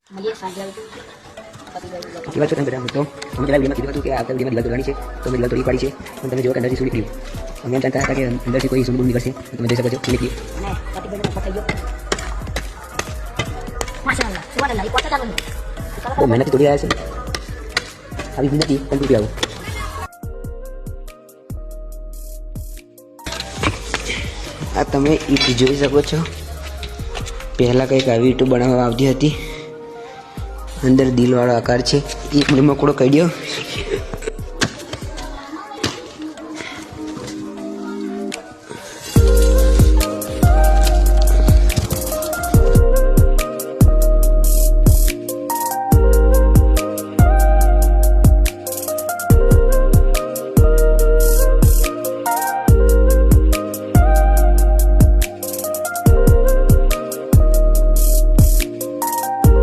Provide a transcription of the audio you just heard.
કેવા છો તમે બધા મિત્રો? અમે પેલા વિડીયોમાં કીધું હતું કે આવતા વિડીયોમાં દિવાલ તોડવાની છે, તો અમે દિવાલ તોડી પાડી છે. પણ તમે જો કે અંદરથી શું નીકળ્યું. અમે એમ જાણતા હતા કે અંદરથી કોઈ સુંદર નીકળશે. તમે જોઈ શકો છો શું નીકળ્યું. બહુ મહેનતથી તોડી રહ્યા છે. આવી ભીડ નથી પણ તૂટી આવું. આ તમે ઈટ જોઈ શકો છો. પહેલાં કંઈક આવી ઈંટો બનાવવામાં આવતી હતી. અંદર દિલવાળો આકાર છે. એક મકડો કાઢ્યો.